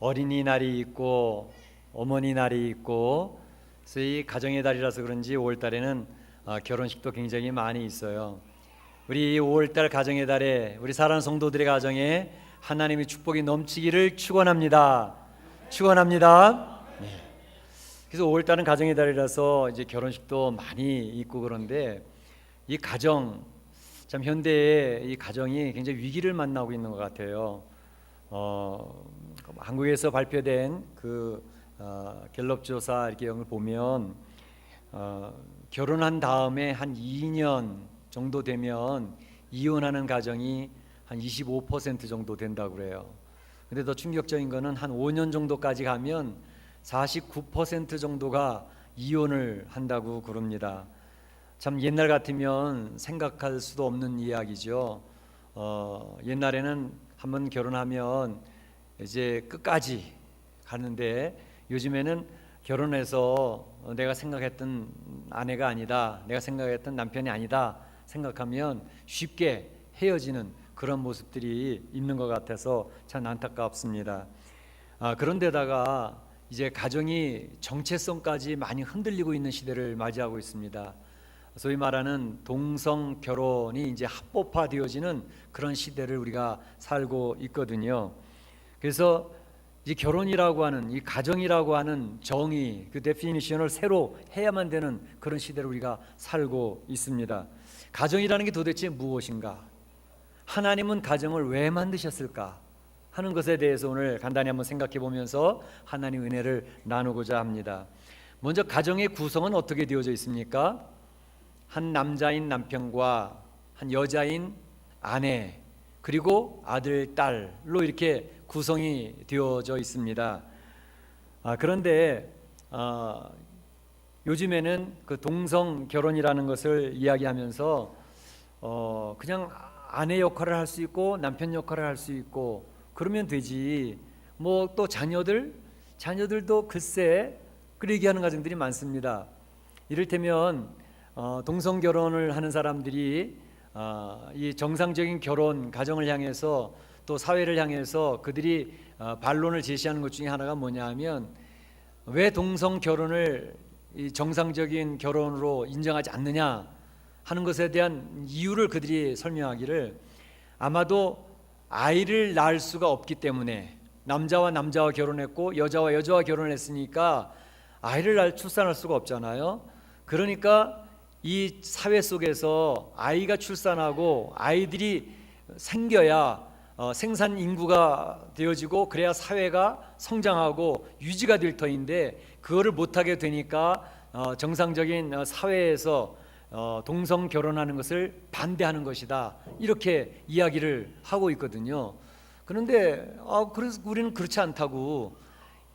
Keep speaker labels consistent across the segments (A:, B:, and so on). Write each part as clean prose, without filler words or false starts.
A: 어린이날이 있고 어머니날이 있고, 그래서 이 가정의 달이라서 그런지 5월달에는 결혼식도 굉장히 많이 있어요. 우리 5월달 가정의 달에 우리 사랑하는 성도들의 가정에 하나님의 축복이 넘치기를 축원합니다. 축원합니다. 네. 그래서 5월달은 가정의 달이라서 이제 결혼식도 많이 있고, 그런데 이 가정, 참 현대의 이 가정이 굉장히 위기를 만나고 있는 것 같아요. 한국에서 발표된 갤럽 조사 이렇게 영을 보면 결혼한 다음에 한 2년 정도 되면 이혼하는 가정이 한 25% 정도 된다고 그래요. 근데 더 충격적인 거는 한 5년 정도까지 가면 49% 정도가 이혼을 한다고 그럽니다. 참 옛날 같으면 생각할 수도 없는 이야기죠. 옛날에는 한번 결혼하면 이제 끝까지 가는데, 요즘에는 결혼해서 내가 생각했던 아내가 아니다, 내가 생각했던 남편이 아니다 생각하면 쉽게 헤어지는 그런 모습들이 있는 것 같아서 참 안타깝습니다. 그런데다가 이제 가정이 정체성까지 많이 흔들리고 있는 시대를 맞이하고 있습니다. 소위 말하는 동성 결혼이 이제 합법화되어지는 그런 시대를 우리가 살고 있거든요. 그래서 이 결혼이라고 하는, 이 가정이라고 하는 정의, 그 데피니션을 새로 해야만 되는 그런 시대를 우리가 살고 있습니다. 가정이라는 게 도대체 무엇인가? 하나님은 가정을 왜 만드셨을까? 하는 것에 대해서 오늘 간단히 한번 생각해 보면서 하나님의 은혜를 나누고자 합니다. 먼저 가정의 구성은 어떻게 되어져 있습니까? 한 남자인 남편과 한 여자인 아내, 그리고 아들, 딸로 이렇게 구성이 되어져 있습니다. 그런데 요즘에는 그 동성 결혼이라는 것을 이야기하면서 그냥 아내 역할을 할 수 있고 남편 역할을 할 수 있고 그러면 되지, 뭐 또 자녀들도 글쎄, 그렇게 얘기하는 가정들이 많습니다. 이를테면 동성 결혼을 하는 사람들이 이 정상적인 결혼 가정을 향해서 또 사회를 향해서 그들이 반론을 제시하는 것 중에 하나가 뭐냐 하면, 왜 동성 결혼을 이 정상적인 결혼으로 인정하지 않느냐 하는 것에 대한 이유를 그들이 설명하기를, 아마도 아이를 낳을 수가 없기 때문에, 남자와 남자와 결혼했고 여자와 여자와 결혼을 했으니까 아이를 출산할 수가 없잖아요. 그러니까 이 사회 속에서 아이가 출산하고 아이들이 생겨야 생산 인구가 되어지고, 그래야 사회가 성장하고 유지가 될 터인데, 그거를 못하게 되니까 정상적인 사회에서 동성 결혼하는 것을 반대하는 것이다, 이렇게 이야기를 하고 있거든요. 그런데 그래서 우리는 그렇지 않다고,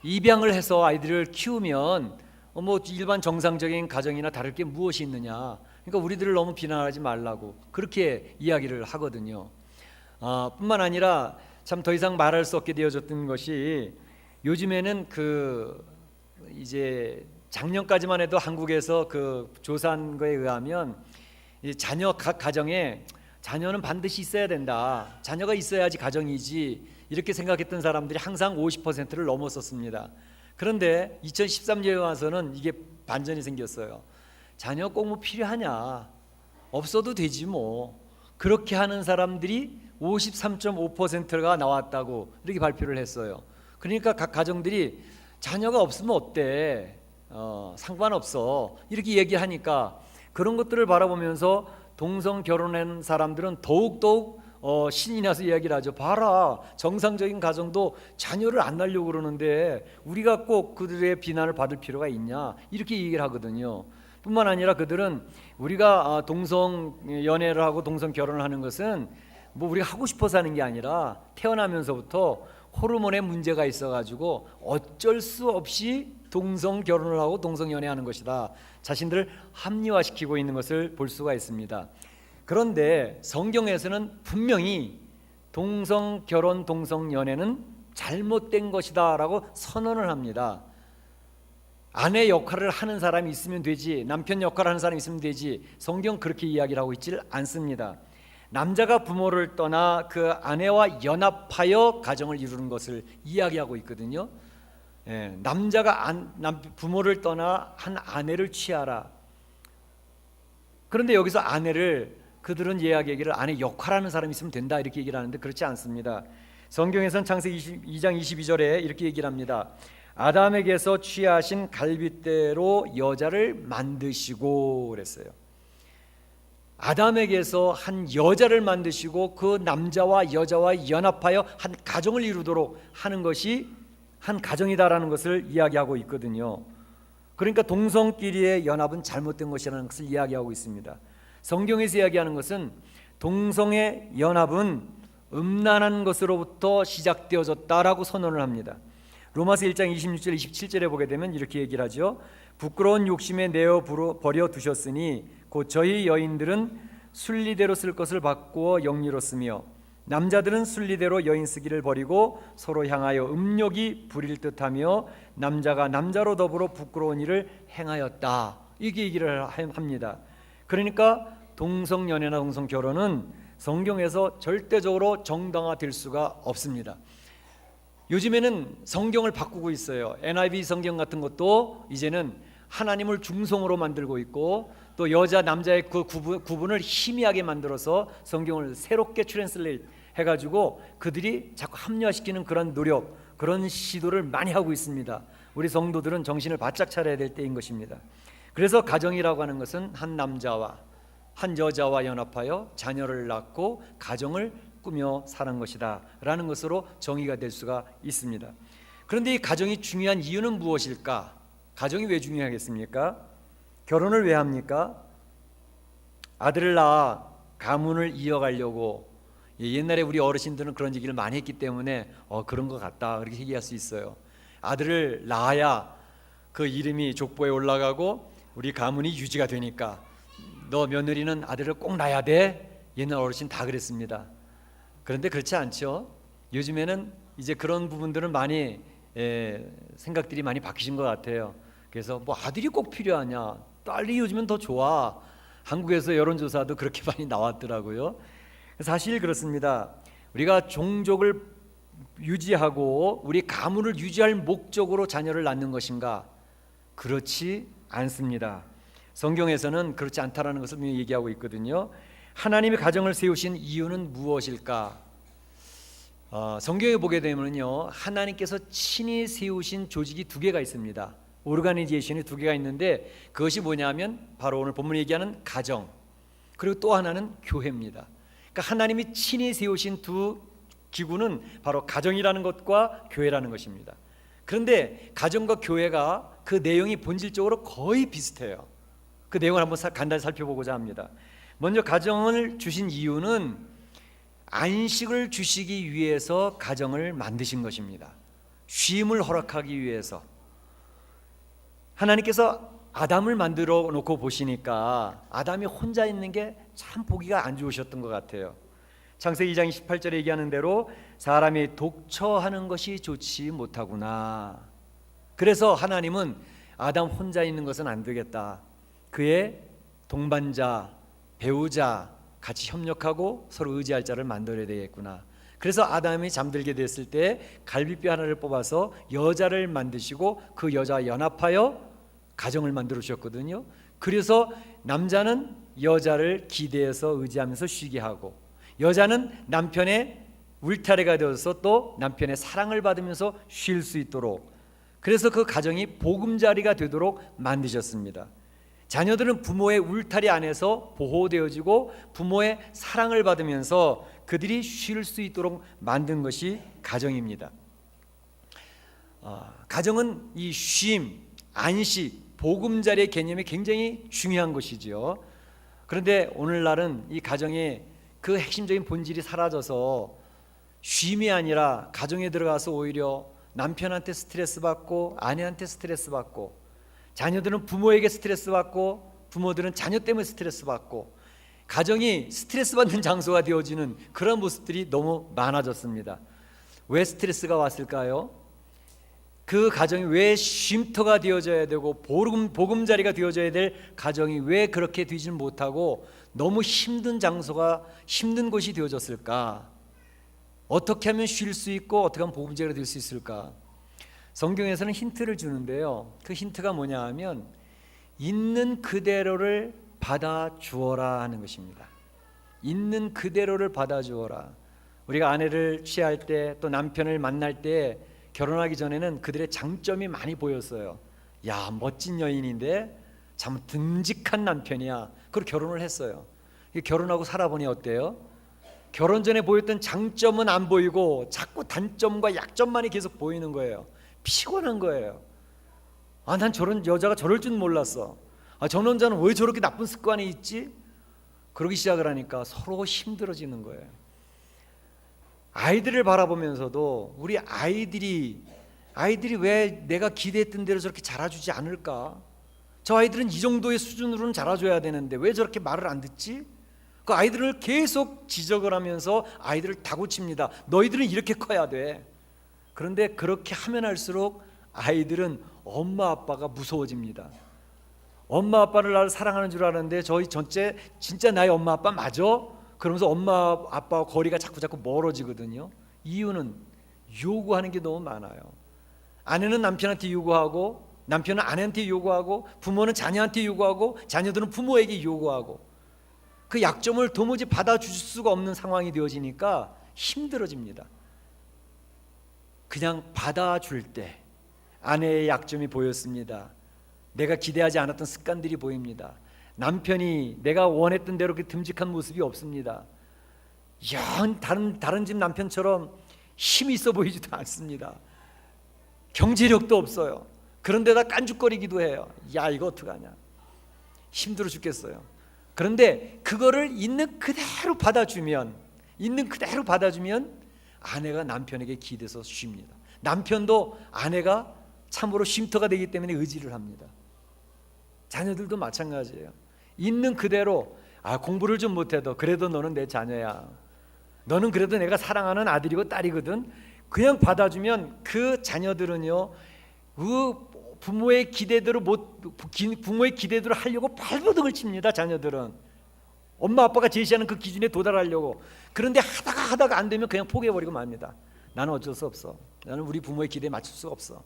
A: 입양을 해서 아이들을 키우면 뭐 일반 정상적인 가정이나 다를 게 무엇이 있느냐, 그러니까 우리들을 너무 비난하지 말라고 그렇게 이야기를 하거든요. 뿐만 아니라 참 더 이상 말할 수 없게 되어졌던 것이, 요즘에는 이제 작년까지만 해도 한국에서 조사한 거에 의하면 각 가정에 자녀는 반드시 있어야 된다, 자녀가 있어야지 가정이지, 이렇게 생각했던 사람들이 항상 50%를 넘었었습니다. 그런데 2013년에 와서는 이게 반전이 생겼어요. 자녀 꼭 뭐 필요하냐, 없어도 되지 뭐, 그렇게 하는 사람들이 53.5%가 나왔다고 이렇게 발표를 했어요. 그러니까 각 가정들이 자녀가 없으면 어때, 상관없어, 이렇게 얘기하니까 그런 것들을 바라보면서 동성 결혼한 사람들은 더욱더욱 신이 나서 이야기를 하죠. 봐라, 정상적인 가정도 자녀를 안 낳으려고 그러는데 우리가 꼭 그들의 비난을 받을 필요가 있냐, 이렇게 얘기를 하거든요. 뿐만 아니라 그들은 우리가 동성 연애를 하고 동성 결혼을 하는 것은 뭐 우리가 하고 싶어서 하는 게 아니라, 태어나면서부터 호르몬에 문제가 있어가지고 어쩔 수 없이 동성 결혼을 하고 동성 연애하는 것이다, 자신들을 합리화시키고 있는 것을 볼 수가 있습니다. 그런데 성경에서는 분명히 동성 결혼, 동성 연애는 잘못된 것이다 라고 선언을 합니다. 아내 역할을 하는 사람이 있으면 되지, 남편 역할을 하는 사람이 있으면 되지, 성경 그렇게 이야기를 하고 있지를 않습니다. 남자가 부모를 떠나 그 아내와 연합하여 가정을 이루는 것을 이야기하고 있거든요. 남자가 부모를 떠나 한 아내를 취하라. 그런데 여기서 아내를 그들은 이야기하기를 아내 역할하는 사람이 있으면 된다 이렇게 얘기를 하는데 그렇지 않습니다. 성경에서는 창세기 2장 22절에 이렇게 얘기를 합니다. 아담에게서 취하신 갈빗대로 여자를 만드시고 그랬어요. 아담에게서 한 여자를 만드시고 그 남자와 여자와 연합하여 한 가정을 이루도록 하는 것이 한 가정이다라는 것을 이야기하고 있거든요. 그러니까 동성끼리의 연합은 잘못된 것이라는 것을 이야기하고 있습니다. 성경에서 이야기하는 것은 동성의 연합은 음란한 것으로부터 시작되어졌다라고 선언을 합니다. 로마서 1장 26절 27절에 보게 되면 이렇게 얘기를 하죠. 부끄러운 욕심에 내어 버려 두셨으니 곧 저희 여인들은 순리대로 쓸 것을 바꾸어 영리로 쓰며 남자들은 순리대로 여인 쓰기를 버리고 서로 향하여 음욕이 부릴 듯하며 남자가 남자로 더불어 부끄러운 일을 행하였다. 이게 얘기를 합니다. 그러니까 동성연애나 동성결혼은 성경에서 절대적으로 정당화될 수가 없습니다. 요즘에는 성경을 바꾸고 있어요. NIV 성경 같은 것도 이제는 하나님을 중성으로 만들고 있고 또 여자 남자의 그 구분을 희미하게 만들어서 성경을 새롭게 트랜슬레이트 해가지고 그들이 자꾸 합리화시키는 그런 노력, 그런 시도를 많이 하고 있습니다. 우리 성도들은 정신을 바짝 차려야 될 때인 것입니다. 그래서 가정이라고 하는 것은 한 남자와 한 여자와 연합하여 자녀를 낳고 가정을 꾸며 사는 것이다 라는 것으로 정의가 될 수가 있습니다. 그런데 이 가정이 중요한 이유는 무엇일까? 가정이 왜 중요하겠습니까? 결혼을 왜 합니까? 아들을 낳아 가문을 이어가려고. 옛날에 우리 어르신들은 그런 얘기를 많이 했기 때문에 그런 것 같다 그렇게 얘기할 수 있어요. 아들을 낳아야 그 이름이 족보에 올라가고 우리 가문이 유지가 되니까 너 며느리는 아들을 꼭 낳아야 돼. 옛날 어르신 다 그랬습니다. 그런데 그렇지 않죠. 요즘에는 이제 그런 부분들은 많이 생각들이 많이 바뀌신 것 같아요. 그래서 뭐 아들이 꼭 필요하냐, 딸이 요즘은 더 좋아. 한국에서 여론조사도 그렇게 많이 나왔더라고요. 사실 그렇습니다. 우리가 종족을 유지하고 우리 가문을 유지할 목적으로 자녀를 낳는 것인가? 그렇지 않습니다. 성경에서는 그렇지 않다라는 것을 얘기하고 있거든요. 하나님이 가정을 세우신 이유는 무엇일까? 성경에 보게 되면요, 하나님께서 친히 세우신 조직이 두 개가 있습니다. 오르가니제이션이 두 개가 있는데 그것이 뭐냐면 바로 오늘 본문이 얘기하는 가정, 그리고 또 하나는 교회입니다. 그러니까 하나님이 친히 세우신 두 기구는 바로 가정이라는 것과 교회라는 것입니다. 그런데 가정과 교회가 그 내용이 본질적으로 거의 비슷해요. 그 내용을 한번 간단히 살펴보고자 합니다. 먼저 가정을 주신 이유는 안식을 주시기 위해서 가정을 만드신 것입니다. 쉼을 허락하기 위해서. 하나님께서 아담을 만들어 놓고 보시니까 아담이 혼자 있는 게 참 보기가 안 좋으셨던 것 같아요. 창세기 2장 28절에 얘기하는 대로 사람이 독처하는 것이 좋지 못하구나. 그래서 하나님은 아담 혼자 있는 것은 안 되겠다. 그의 동반자, 배우자 같이 협력하고 서로 의지할 자를 만들어야 되겠구나. 그래서 아담이 잠들게 됐을 때 갈빗뼈 하나를 뽑아서 여자를 만드시고 그 여자와 연합하여 가정을 만들어 주셨거든요. 그래서 남자는 여자를 기대해서 의지하면서 쉬게 하고 여자는 남편의 울타리가 되어서 또 남편의 사랑을 받으면서 쉴 수 있도록, 그래서 그 가정이 보금자리가 되도록 만드셨습니다. 자녀들은 부모의 울타리 안에서 보호되어지고 부모의 사랑을 받으면서 그들이 쉴 수 있도록 만든 것이 가정입니다. 가정은 이 쉼, 안식, 보금자리의 개념이 굉장히 중요한 것이지요. 그런데 오늘날은 이 가정의 그 핵심적인 본질이 사라져서 쉼이 아니라 가정에 들어가서 오히려 남편한테 스트레스 받고 아내한테 스트레스 받고, 자녀들은 부모에게 스트레스 받고 부모들은 자녀 때문에 스트레스 받고, 가정이 스트레스 받는 장소가 되어지는 그런 모습들이 너무 많아졌습니다. 왜 스트레스가 왔을까요? 그 가정이 왜 쉼터가 되어져야 되고 보금자리가 되어져야 될 가정이 왜 그렇게 되지 못하고 너무 힘든 장소가 힘든 곳이 되어졌을까? 어떻게 하면 쉴 수 있고 어떻게 하면 보금자리가 될 수 있을까? 성경에서는 힌트를 주는데요. 그 힌트가 뭐냐 하면 있는 그대로를 받아 주어라 하는 것입니다. 있는 그대로를 받아 주어라. 우리가 아내를 취할 때 또 남편을 만날 때 결혼하기 전에는 그들의 장점이 많이 보였어요. 야, 멋진 여인인데 참 듬직한 남편이야. 그리고 결혼을 했어요. 결혼하고 살아보니 어때요? 결혼 전에 보였던 장점은 안 보이고 자꾸 단점과 약점만이 계속 보이는 거예요. 피곤한 거예요. 아, 난 저런 여자가 저럴 줄 몰랐어. 아, 저 남자는 왜 저렇게 나쁜 습관이 있지? 그러기 시작을 하니까 서로 힘들어지는 거예요. 아이들을 바라보면서도 우리 아이들이 왜 내가 기대했던 대로 저렇게 자라주지 않을까? 저 아이들은 이 정도의 수준으로는 자라줘야 되는데 왜 저렇게 말을 안 듣지? 그 아이들을 계속 지적을 하면서 아이들을 다고칩니다. 너희들은 이렇게 커야 돼. 그런데 그렇게 하면 할수록 아이들은 엄마 아빠가 무서워집니다. 엄마 아빠를 나를 사랑하는 줄 아는데 저희 전체 진짜 나의 엄마 아빠 맞아? 그러면서 엄마 아빠와 거리가 자꾸 멀어지거든요. 이유는 요구하는 게 너무 많아요. 아내는 남편한테 요구하고 남편은 아내한테 요구하고 부모는 자녀한테 요구하고 자녀들은 부모에게 요구하고 그 약점을 도무지 받아줄 수가 없는 상황이 되어지니까 힘들어집니다. 그냥 받아줄 때 아내의 약점이 보였습니다. 내가 기대하지 않았던 습관들이 보입니다. 남편이 내가 원했던 대로 그 듬직한 모습이 없습니다. 영 다른 집 남편처럼 힘이 있어 보이지도 않습니다. 경제력도 없어요. 그런데다 깐죽거리기도 해요. 야, 이거 어떡하냐. 힘들어 죽겠어요. 그런데 그거를 있는 그대로 받아주면 아내가 남편에게 기대서 쉽니다. 남편도 아내가 참으로 쉼터가 되기 때문에 의지를 합니다. 자녀들도 마찬가지예요. 있는 그대로 공부를 좀 못해도 그래도 너는 내 자녀야. 너는 그래도 내가 사랑하는 아들이고 딸이거든. 그냥 받아주면 그 자녀들은요, 그 부모의 기대대로 하려고 발버둥을 칩니다. 자녀들은 엄마 아빠가 제시하는 그 기준에 도달하려고. 그런데 하다가 안 되면 그냥 포기해버리고 맙니다. 나는 어쩔 수 없어. 나는 우리 부모의 기대에 맞출 수가 없어.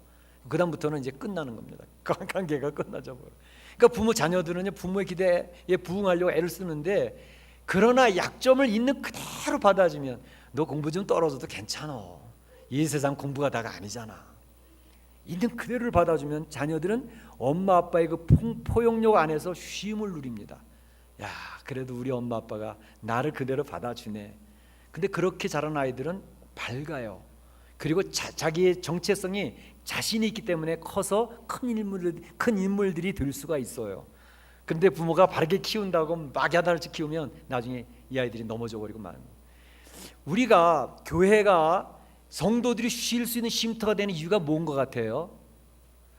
A: 그 다음부터는 이제 끝나는 겁니다. 관계가 끝나죠. 그러니까 부모 자녀들은 부모의 기대에 부응하려고 애를 쓰는데, 그러나 약점을 있는 그대로 받아주면 너 공부 좀 떨어져도 괜찮아. 이 세상 공부가 다가 아니잖아. 있는 그대로를 받아주면 자녀들은 엄마 아빠의 그 포용력 안에서 쉼을 누립니다. 야, 그래도 우리 엄마 아빠가 나를 그대로 받아주네. 근데 그렇게 자란 아이들은 밝아요. 그리고 자기의 정체성이 자신이 있기 때문에 커서 큰 인물들이 될 수가 있어요. 그런데 부모가 바르게 키운다고 막 야단을 키우면 나중에 이 아이들이 넘어져 버리고 만. 우리가 교회가 성도들이 쉴 수 있는 쉼터가 되는 이유가 뭔 것 같아요?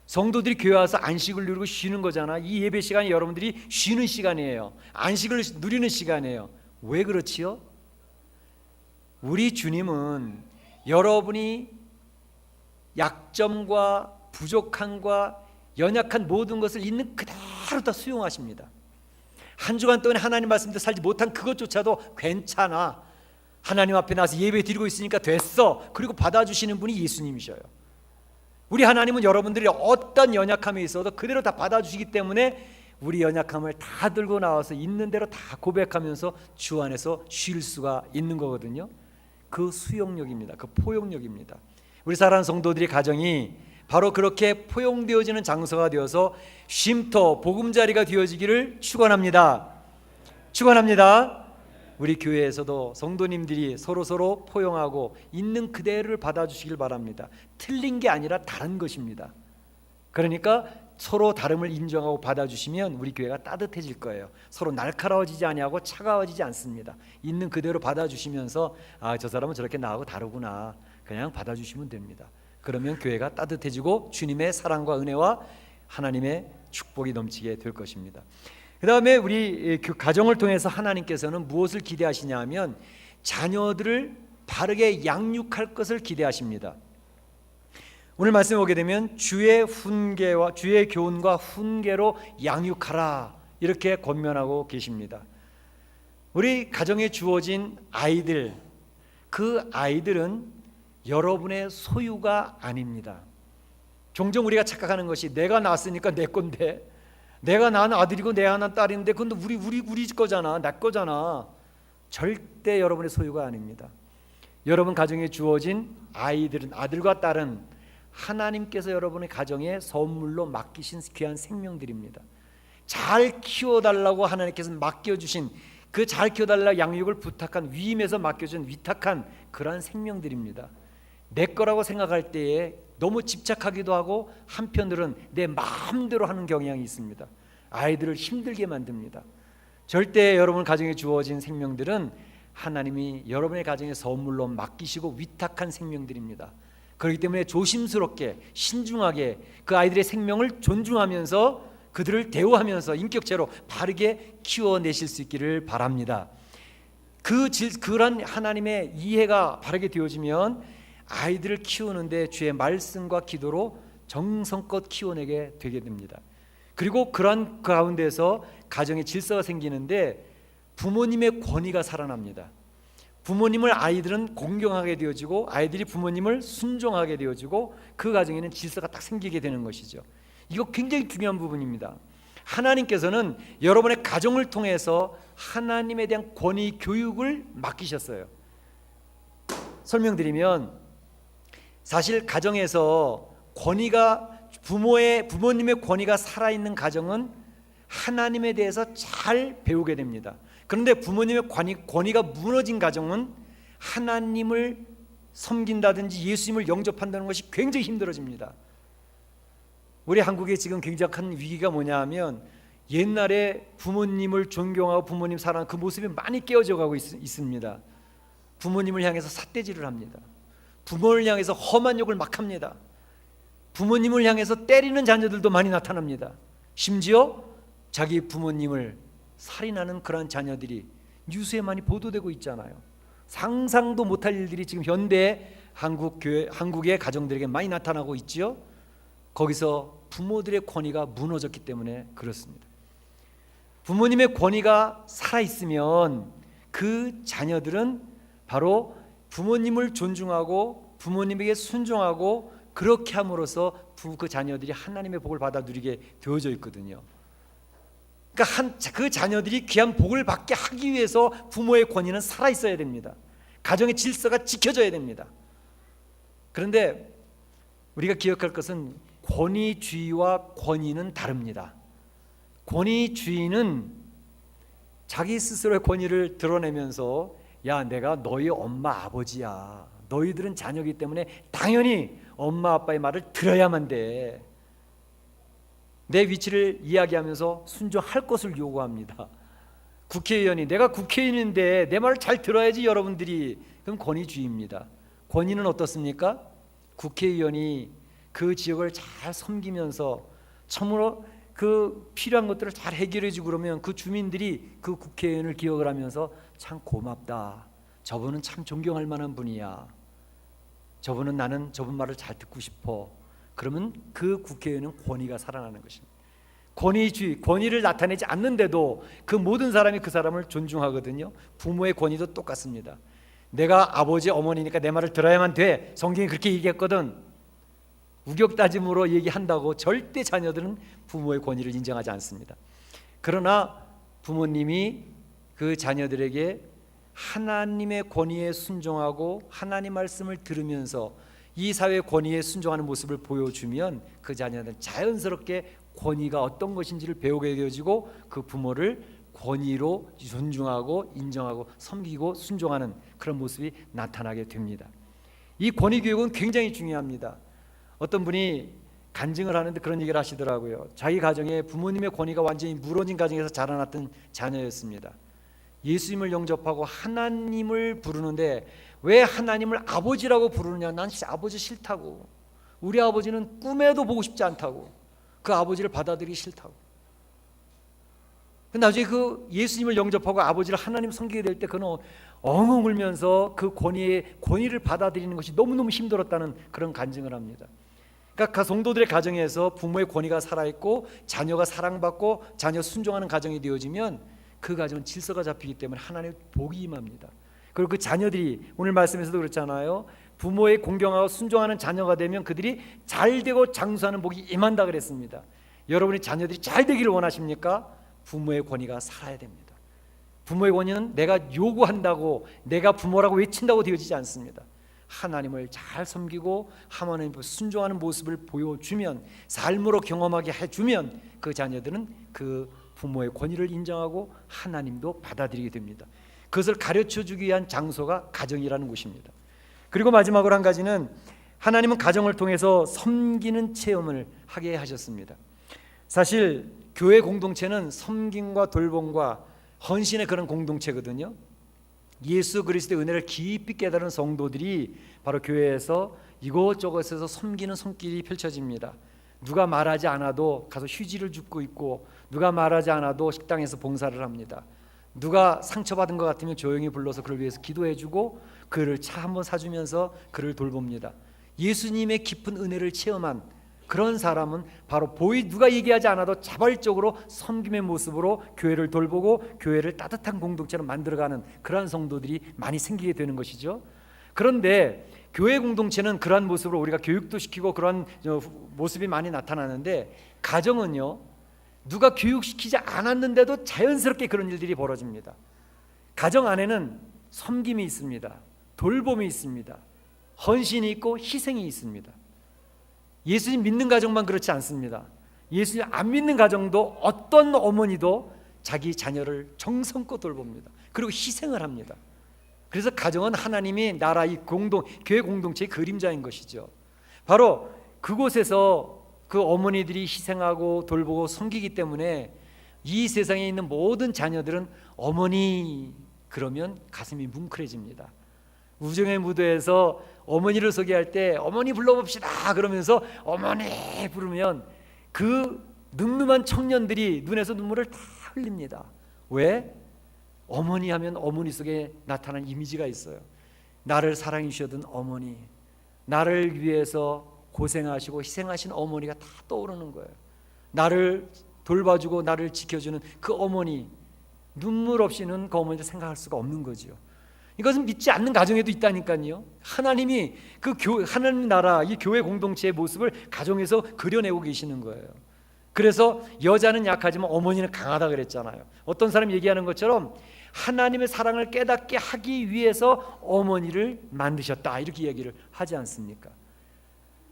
A: 성도들이 교회 와서 안식을 누리고 쉬는 거잖아. 이 예배 시간이 여러분들이 쉬는 시간이에요. 안식을 누리는 시간이에요. 왜 그렇지요? 우리 주님은 여러분이 약점과 부족함과 연약한 모든 것을 있는 그대로 다 수용하십니다. 한 주간 동안 하나님 말씀대로 살지 못한 그것조차도 괜찮아. 하나님 앞에 나와서 예배 드리고 있으니까 됐어. 그리고 받아주시는 분이 예수님이셔요. 우리 하나님은 여러분들이 어떤 연약함이 있어도 그대로 다 받아주시기 때문에 우리 연약함을 다 들고 나와서 있는 대로 다 고백하면서 주 안에서 쉴 수가 있는 거거든요. 그 수용력입니다. 그 포용력입니다. 우리 사랑하는 성도들의 가정이 바로 그렇게 포용되어지는 장소가 되어서 쉼터, 보금자리가 되어지기를 축원합니다. 우리 교회에서도 성도님들이 서로 포용하고 있는 그대로를 받아주시길 바랍니다. 틀린 게 아니라 다른 것입니다. 그러니까 서로 다름을 인정하고 받아주시면 우리 교회가 따뜻해질 거예요. 서로 날카로워지지 아니하고 차가워지지 않습니다. 있는 그대로 받아주시면서 저 사람은 저렇게 나하고 다르구나, 그냥 받아주시면 됩니다. 그러면 교회가 따뜻해지고 주님의 사랑과 은혜와 하나님의 축복이 넘치게 될 것입니다. 그 다음에 우리 가정을 통해서 하나님께서는 무엇을 기대하시냐 하면 자녀들을 바르게 양육할 것을 기대하십니다. 오늘 말씀에 오게 되면 주의 교훈과 훈계로 양육하라, 이렇게 권면하고 계십니다. 우리 가정에 주어진 아이들, 그 아이들은 여러분의 소유가 아닙니다. 종종 우리가 착각하는 것이 내가 낳았으니까 내 건데, 내가 낳은 아들이고 내가 낳은 딸인데 그건 우리 거잖아, 내 거잖아. 절대 여러분의 소유가 아닙니다. 여러분 가정에 주어진 아이들은, 아들과 딸은 하나님께서 여러분의 가정에 선물로 맡기신 귀한 생명들입니다. 잘 키워달라고 하나님께서 맡겨주신, 그 잘 키워달라 양육을 부탁한, 위임에서 맡겨준 위탁한 그러한 생명들입니다. 내 거라고 생각할 때에 너무 집착하기도 하고 한편으로는 내 마음대로 하는 경향이 있습니다. 아이들을 힘들게 만듭니다. 절대 여러분 가정에 주어진 생명들은 하나님이 여러분의 가정에 선물로 맡기시고 위탁한 생명들입니다. 그렇기 때문에 조심스럽게 신중하게 그 아이들의 생명을 존중하면서 그들을 대우하면서 인격체로 바르게 키워내실 수 있기를 바랍니다. 그런 하나님의 이해가 바르게 되어지면 아이들을 키우는데 주의 말씀과 기도로 정성껏 키워내게 되게 됩니다. 그리고 그런 가운데서 가정의 질서가 생기는데 부모님의 권위가 살아납니다. 부모님을 아이들은 공경하게 되어지고 아이들이 부모님을 순종하게 되어지고 그 가정에는 질서가 딱 생기게 되는 것이죠. 이거 굉장히 중요한 부분입니다. 하나님께서는 여러분의 가정을 통해서 하나님에 대한 권위 교육을 맡기셨어요. 설명드리면, 사실 가정에서 권위가 부모님의 권위가 살아있는 가정은 하나님에 대해서 잘 배우게 됩니다. 그런데 부모님의 권위가 무너진 가정은 하나님을 섬긴다든지 예수님을 영접한다는 것이 굉장히 힘들어집니다. 우리 한국에 지금 굉장히 큰 위기가 뭐냐 하면, 옛날에 부모님을 존경하고 부모님 사랑하는 그 모습이 많이 깨어져 가고 있습니다. 부모님을 향해서 삿대질을 합니다. 부모를 향해서 험한 욕을 막 합니다. 부모님을 향해서 때리는 자녀들도 많이 나타납니다. 심지어 자기 부모님을 살인하는 그러한 자녀들이 뉴스에 많이 보도되고 있잖아요. 상상도 못할 일들이 지금 현대 한국의 가정들에게 많이 나타나고 있지요. 거기서 부모들의 권위가 무너졌기 때문에 그렇습니다. 부모님의 권위가 살아있으면 그 자녀들은 바로 부모님을 존중하고 부모님에게 순종하고 그렇게 함으로써 그 자녀들이 하나님의 복을 받아 누리게 되어져 있거든요. 그러니까 그 자녀들이 귀한 복을 받게 하기 위해서 부모의 권위는 살아있어야 됩니다. 가정의 질서가 지켜져야 됩니다. 그런데 우리가 기억할 것은 권위주의와 권위는 다릅니다. 권위주의는 자기 스스로의 권위를 드러내면서, 야, 내가 너희 엄마 아버지야, 너희들은 자녀이기 때문에 당연히 엄마 아빠의 말을 들어야만 돼. 내 위치를 이야기하면서 순종할 것을 요구합니다. 국회의원이, 내가 국회의원인데 내 말을 잘 들어야지 여러분들이. 그럼 권위주의입니다. 권위는 어떻습니까? 국회의원이 그 지역을 잘 섬기면서 참으로 그 필요한 것들을 잘 해결해 주고 그러면 그 주민들이 그 국회의원을 기억을 하면서 참 고맙다, 저분은 참 존경할 만한 분이야, 저분은 나는 저분 말을 잘 듣고 싶어. 그러면 그 국회의원은 권위가 살아나는 것입니다. 권위주의, 권위를 나타내지 않는데도 그 모든 사람이 그 사람을 존중하거든요. 부모의 권위도 똑같습니다. 내가 아버지 어머니니까 내 말을 들어야만 돼, 성경이 그렇게 얘기했거든. 우격다짐으로 얘기한다고 절대 자녀들은 부모의 권위를 인정하지 않습니다. 그러나 부모님이 그 자녀들에게 하나님의 권위에 순종하고 하나님 말씀을 들으면서 이 사회의 권위에 순종하는 모습을 보여주면 그 자녀들은 자연스럽게 권위가 어떤 것인지를 배우게 되어지고 그 부모를 권위로 존중하고 인정하고 섬기고 순종하는 그런 모습이 나타나게 됩니다. 이 권위 교육은 굉장히 중요합니다. 어떤 분이 간증을 하는데 그런 얘기를 하시더라고요. 자기 가정에 부모님의 권위가 완전히 무너진 가정에서 자라났던 자녀였습니다. 예수님을 영접하고 하나님을 부르는데 왜 하나님을 아버지라고 부르느냐, 난 아버지 싫다고, 우리 아버지는 꿈에도 보고 싶지 않다고, 그 아버지를 받아들이기 싫다고. 나중에 그 예수님을 영접하고 아버지를 하나님 섬기게 될 때 그는 엉엉 울면서 그 권위를 받아들이는 것이 너무너무 힘들었다는 그런 간증을 합니다. 그러니까 성도들의 가정에서 부모의 권위가 살아있고 자녀가 사랑받고 자녀 순종하는 가정이 되어지면 그 가정은 질서가 잡히기 때문에 하나님의 복이 임합니다. 그리고 그 자녀들이 오늘 말씀에서도 그렇잖아요. 부모의 공경하고 순종하는 자녀가 되면 그들이 잘되고 장수하는 복이 임한다 그랬습니다. 여러분의 자녀들이 잘 되기를 원하십니까? 부모의 권위가 살아야 됩니다. 부모의 권위는 내가 요구한다고, 내가 부모라고 외친다고 되어지지 않습니다. 하나님을 잘 섬기고 하나님을 순종하는 모습을 보여주면, 삶으로 경험하게 해주면 그 자녀들은 그 부모의 권위를 인정하고 하나님도 받아들이게 됩니다. 그것을 가르쳐주기 위한 장소가 가정이라는 곳입니다. 그리고 마지막으로 한 가지는 하나님은 가정을 통해서 섬기는 체험을 하게 하셨습니다. 사실 교회 공동체는 섬김과 돌봄과 헌신의 그런 공동체거든요. 예수 그리스도의 은혜를 깊이 깨달은 성도들이 바로 교회에서 이곳저곳에서 섬기는 손길이 펼쳐집니다. 누가 말하지 않아도 가서 휴지를 줍고 있고, 누가 말하지 않아도 식당에서 봉사를 합니다. 누가 상처받은 것 같으면 조용히 불러서 그를 위해서 기도해주고 그를 차 한번 사주면서 그를 돌봅니다. 예수님의 깊은 은혜를 체험한 그런 사람은 바로 누가 얘기하지 않아도 자발적으로 섬김의 모습으로 교회를 돌보고 교회를 따뜻한 공동체로 만들어가는 그러한 성도들이 많이 생기게 되는 것이죠. 그런데 교회 공동체는 그러한 모습으로 우리가 교육도 시키고 그러한 모습이 많이 나타나는데, 가정은요, 누가 교육시키지 않았는데도 자연스럽게 그런 일들이 벌어집니다. 가정 안에는 섬김이 있습니다. 돌봄이 있습니다. 헌신이 있고 희생이 있습니다. 예수님 믿는 가정만 그렇지 않습니다. 예수님 안 믿는 가정도 어떤 어머니도 자기 자녀를 정성껏 돌봅니다. 그리고 희생을 합니다. 그래서 가정은 하나님이 나라 이 교회 공동체의 그림자인 것이죠. 바로 그곳에서 그 어머니들이 희생하고 돌보고 섬기기 때문에 이 세상에 있는 모든 자녀들은 어머니 그러면 가슴이 뭉클해집니다. 우정의 무대에서 어머니를 소개할 때 어머니 불러봅시다 그러면서 어머니 부르면 그 늠름한 청년들이 눈에서 눈물을 다 흘립니다. 왜? 어머니 하면 어머니 속에 나타난 이미지가 있어요. 나를 사랑해 주셨던 어머니, 나를 위해서 고생하시고 희생하신 어머니가 다 떠오르는 거예요. 나를 돌봐주고 나를 지켜주는 그 어머니, 눈물 없이는 그 어머니를 생각할 수가 없는 거죠. 이것은 믿지 않는 가정에도 있다니까요. 하나님이 하나님 나라 이 교회 공동체의 모습을 가정에서 그려내고 계시는 거예요. 그래서 여자는 약하지만 어머니는 강하다 그랬잖아요. 어떤 사람이 얘기하는 것처럼 하나님의 사랑을 깨닫게 하기 위해서 어머니를 만드셨다 이렇게 얘기를 하지 않습니까?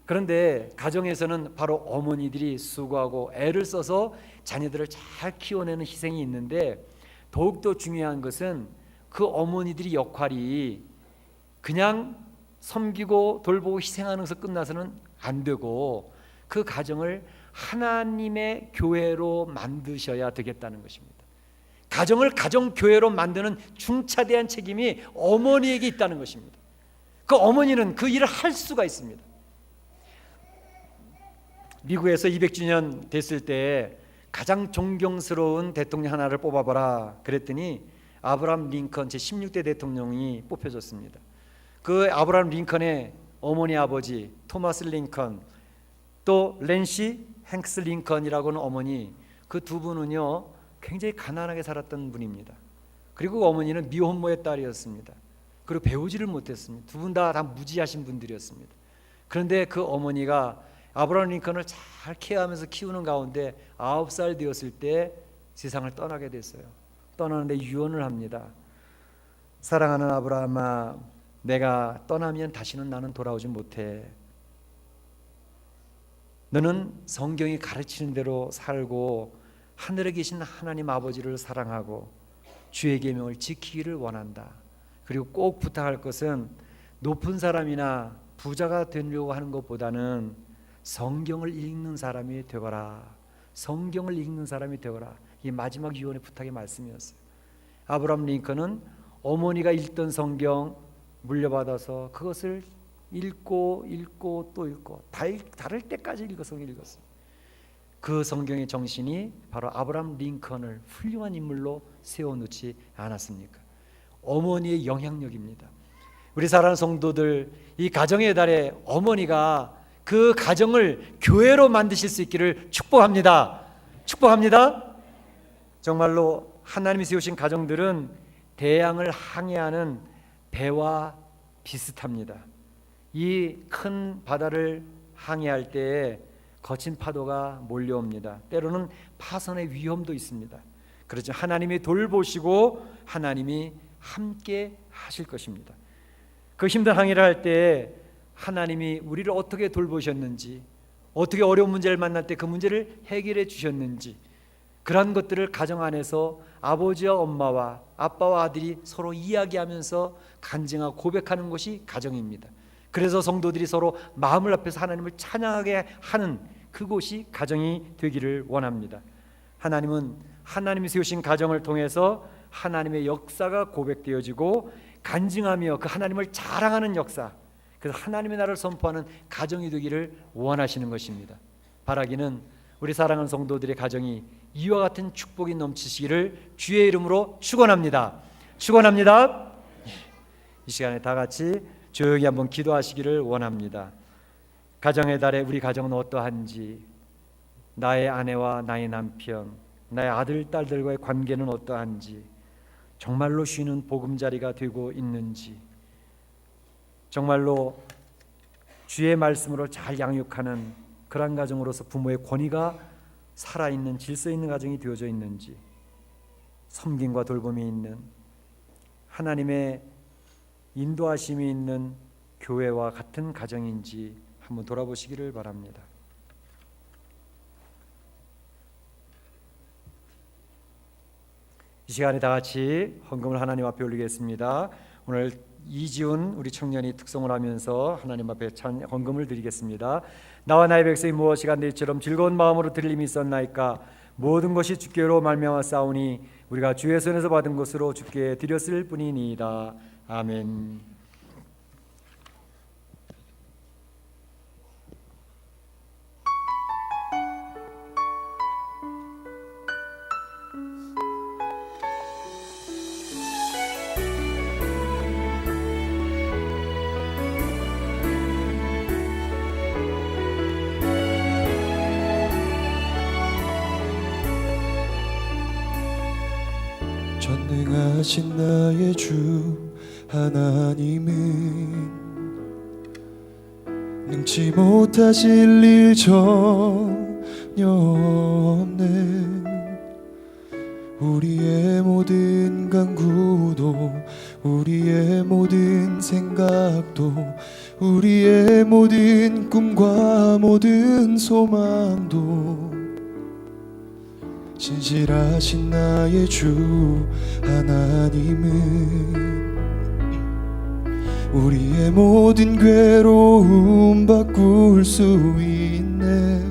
A: 그런데 가정에서는 바로 어머니들이 수고하고 애를 써서 자녀들을 잘 키워내는 희생이 있는데, 더욱더 중요한 것은 그 어머니들이 역할이 그냥 섬기고 돌보고 희생하는 것에서 끝나서는 안 되고 그 가정을 하나님의 교회로 만드셔야 되겠다는 것입니다. 가정을 가정교회로 만드는 중차대한 책임이 어머니에게 있다는 것입니다. 그 어머니는 그 일을 할 수가 있습니다. 미국에서 200주년 됐을 때 가장 존경스러운 대통령 하나를 뽑아봐라 그랬더니 아브라함 링컨 제16대 대통령이 뽑혀졌습니다. 그 아브라함 링컨의 어머니 아버지 토마스 링컨, 또 랜시 행스 링컨이라고는 어머니, 그 두 분은요 굉장히 가난하게 살았던 분입니다. 그리고 그 어머니는 미혼모의 딸이었습니다. 그리고 배우지를 못했습니다. 두 분 다 무지하신 분들이었습니다. 그런데 그 어머니가 아브라함 링컨을 잘 케어하면서 키우는 가운데 9살 되었을 때 세상을 떠나게 됐어요. 떠나는데 유언을 합니다. 사랑하는 아브라함아, 내가 떠나면 다시는 나는 돌아오지 못해. 너는 성경이 가르치는 대로 살고 하늘에 계신 하나님 아버지를 사랑하고 주의 계명을 지키기를 원한다. 그리고 꼭 부탁할 것은 높은 사람이나 부자가 되려고 하는 것보다는 성경을 읽는 사람이 되거라. 성경을 읽는 사람이 되거라. 이 마지막 유언의 부탁의 말씀이었어요. 아브라함 링컨은 어머니가 읽던 성경 물려받아서 그것을 읽고 또 읽고 다를 때까지 읽었어요. 그 성경의 정신이 바로 아브라함 링컨을 훌륭한 인물로 세워놓지 않았습니까? 어머니의 영향력입니다. 우리 사랑하는 성도들, 이 가정의 달에 어머니가 그 가정을 교회로 만드실 수 있기를 축복합니다. 축복합니다. 정말로 하나님이 세우신 가정들은 대양을 항해하는 배와 비슷합니다. 이 큰 바다를 항해할 때에 거친 파도가 몰려옵니다. 때로는 파선의 위험도 있습니다. 그렇죠. 하나님이 돌보시고 하나님이 함께 하실 것입니다. 그 힘든 항해를 할 때 하나님이 우리를 어떻게 돌보셨는지, 어떻게 어려운 문제를 만날 때 그 문제를 해결해 주셨는지, 그러한 것들을 가정 안에서 아버지와 엄마와 아빠와 아들이 서로 이야기하면서 간증하고 고백하는 것이 가정입니다. 그래서 성도들이 서로 마음을 합해서 하나님을 찬양하게 하는 그곳이 가정이 되기를 원합니다. 하나님은 하나님이 세우신 가정을 통해서 하나님의 역사가 고백되어지고 간증하며 그 하나님을 자랑하는 역사, 그래서 하나님의 나라를 선포하는 가정이 되기를 원하시는 것입니다. 바라기는 우리 사랑하는 성도들의 가정이 이와 같은 축복이 넘치시기를 주의 이름으로 축원합니다. 축원합니다. 이 시간에 다 같이 조용히 한번 기도하시기를 원합니다. 가정의 달에 우리 가정은 어떠한지, 나의 아내와 나의 남편, 나의 아들, 딸들과의 관계는 어떠한지, 정말로 쉬는 보금자리가 되고 있는지, 정말로 주의 말씀으로 잘 양육하는 그런 가정으로서 부모의 권위가 살아있는 질서 있는 가정이 되어져 있는지, 섬김과 돌봄이 있는 하나님의 인도하심이 있는 교회와 같은 가정인지 한번 돌아보시기를 바랍니다. 이 시간에 다 같이 헌금을 하나님 앞에 올리겠습니다. 오늘 이지훈 우리 청년이 특송을 하면서 하나님 앞에 헌금을 드리겠습니다. 나와 나의 백성이 무엇이 간대처럼 즐거운 마음으로 드림이 있었나이까. 모든 것이 주께로 말미암아 싸우니 우리가 주의 손에서 받은 것으로 주께 드렸을 뿐이니이다. 아멘.
B: 전능하신 나의 주 하나님은 능치 못하실 일 전혀 없네. 우리의 모든 간구도, 우리의 모든 생각도, 우리의 모든 꿈과 모든 소망도 신실하신 나의 주 하나님은 우리의 모든 괴로움 바꿀 수 있네.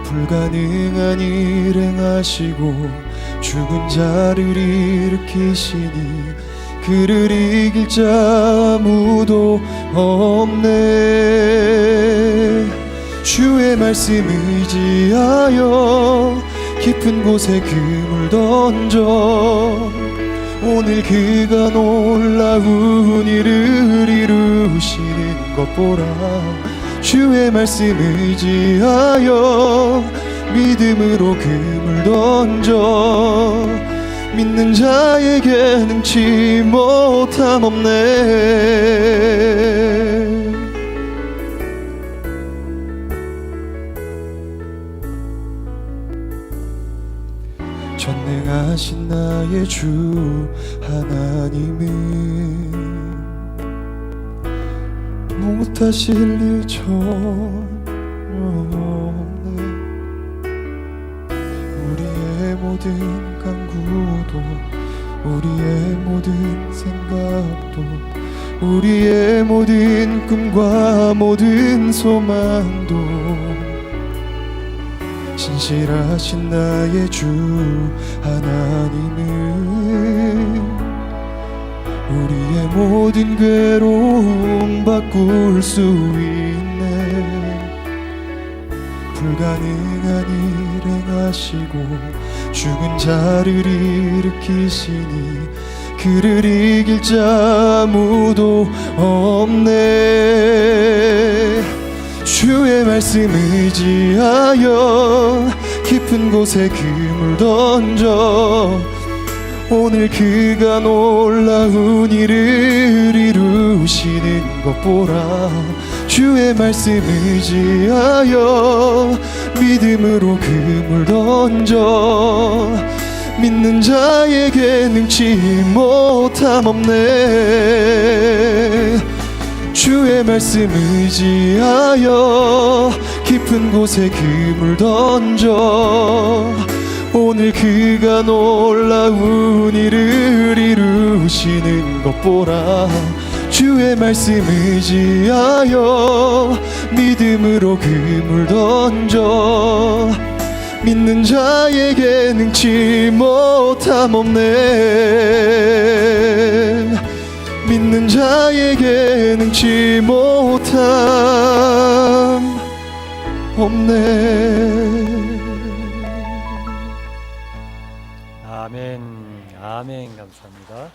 B: 불가능한 일 행하시고 죽은 자를 일으키시니 그를 이길 자 아무도 없네. 주의 말씀 의지하여 깊은 곳에 그물 던져 오늘 그가 놀라운 일을 이루시는 것 보라. 주의 말씀 의지하여 믿음으로 그물 던져 믿는 자에게 능치 못함 없네. 전능하신 나의 주 하나님은 못하실 일 전혀 없네. 우리의 모든 간구도, 우리의 모든 생각도, 우리의 모든 꿈과 모든 소망도 신실하신 나의 주 하나님은 우리의 모든 괴로움 바꿀 수 있네. 불가능한 일 행하시고 죽은 자를 일으키시니 그를 이길 자 아무도 없네. 주의 말씀 의지하여 깊은 곳에 그물 던져 오늘 그가 놀라운 일을 이루시는 것 보라. 주의 말씀 의지하여 믿음으로 그물 던져 믿는 자에게 능치 못함 없네. 주의 말씀 의지하여 깊은 곳에 그물 던져 오늘 그가 놀라운 일을 이루시는 것 보라. 주의 말씀 의지하여 믿음으로 그물 던져 믿는 자에게 능치 못함 없네. 믿는 자에게 능치 못함 없네.
A: 아멘, 아멘. 감사합니다.